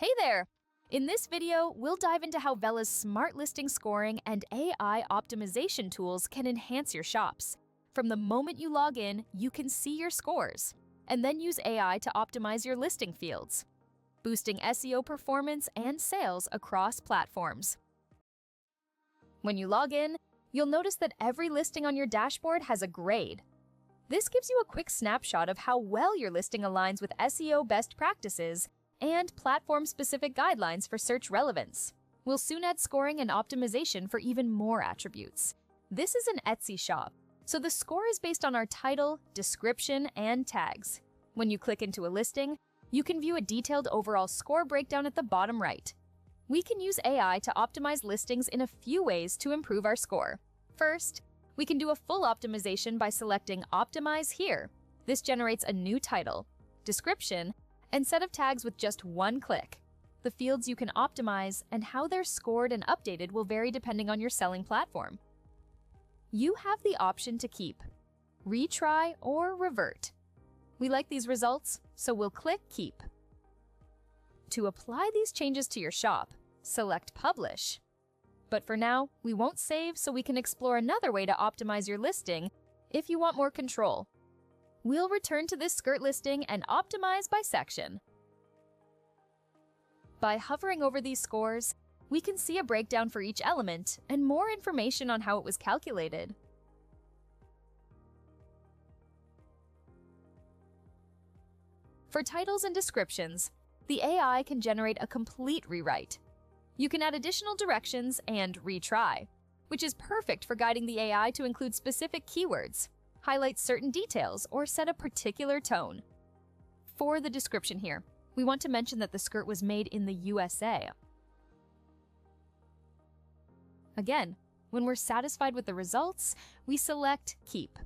Hey there! In this video, we'll dive into how Vela's smart listing scoring and AI optimization tools can enhance your shops. From the moment you log in, you can see your scores, and then use AI to optimize your listing fields, boosting SEO performance and sales across platforms. When you log in, you'll notice that every listing on your dashboard has a grade. This gives you a quick snapshot of how well your listing aligns with SEO best practices and platform-specific guidelines for search relevance. We'll soon add scoring and optimization for even more attributes. This is an Etsy shop, so the score is based on our title, description, and tags. When you click into a listing, you can view a detailed overall score breakdown at the bottom right. We can use AI to optimize listings in a few ways to improve our score. First, we can do a full optimization by selecting Optimize here. This generates a new title, description, and set of tags with just one click. The fields you can optimize and how they're scored and updated will vary depending on your selling platform. You have the option to keep, retry, or revert. We like these results, so we'll click Keep. To apply these changes to your shop, select Publish. But for now, we won't save, so we can explore another way to optimize your listing if you want more control. We'll return to this skirt listing and optimize by section. By hovering over these scores, we can see a breakdown for each element and more information on how it was calculated. For titles and descriptions, the AI can generate a complete rewrite. You can add additional directions and retry, which is perfect for guiding the AI to include specific keywords, highlight certain details, or set a particular tone. For the description here, we want to mention that the skirt was made in the USA. Again, when we're satisfied with the results, we select Keep.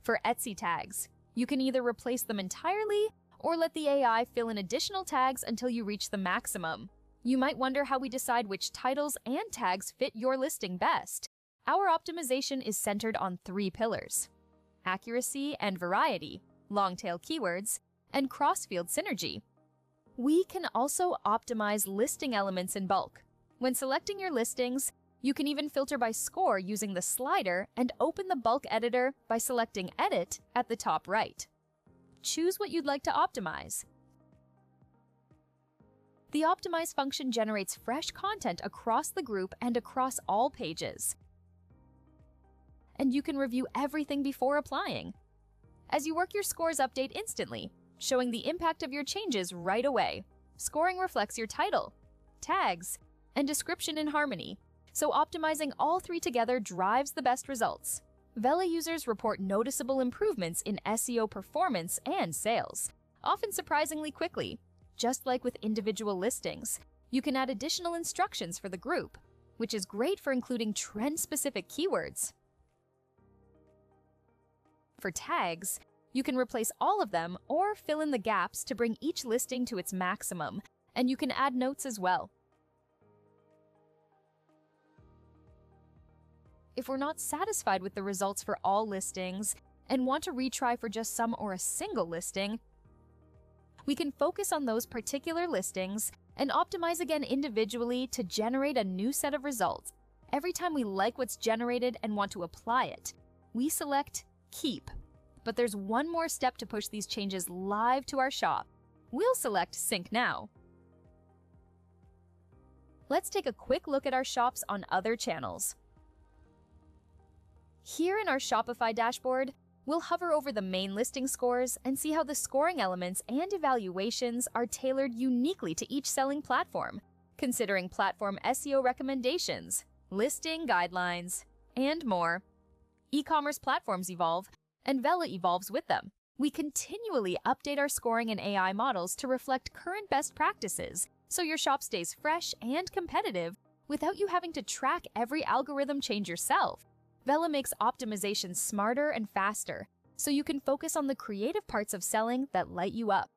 For Etsy tags, you can either replace them entirely or let the AI fill in additional tags until you reach the maximum. You might wonder how we decide which titles and tags fit your listing best. Our optimization is centered on 3 pillars: accuracy and variety, long-tail keywords, and cross-field synergy. We can also optimize listing elements in bulk. When selecting your listings, you can even filter by score using the slider and open the bulk editor by selecting Edit at the top right. Choose what you'd like to optimize. The Optimize function generates fresh content across the group and across all pages. And you can review everything before applying. As you work, your scores update instantly, showing the impact of your changes right away. Scoring reflects your title, tags, and description in harmony, so optimizing all 3 together drives the best results. Vela users report noticeable improvements in SEO performance and sales, often surprisingly quickly. Just like with individual listings, you can add additional instructions for the group, which is great for including trend-specific keywords. For tags, you can replace all of them or fill in the gaps to bring each listing to its maximum, and you can add notes as well. If we're not satisfied with the results for all listings and want to retry for just some or a single listing, we can focus on those particular listings and optimize again individually to generate a new set of results. Every time we like what's generated and want to apply it, we select Keep. But there's one more step to push these changes live to our shop. We'll select Sync Now. Let's take a quick look at our shops on other channels. Here in our Shopify dashboard, we'll hover over the main listing scores and see how the scoring elements and evaluations are tailored uniquely to each selling platform, considering platform SEO recommendations, listing guidelines, and more. E-commerce platforms evolve, and Vela evolves with them. We continually update our scoring and AI models to reflect current best practices, so your shop stays fresh and competitive without you having to track every algorithm change yourself. Vela makes optimization smarter and faster, so you can focus on the creative parts of selling that light you up.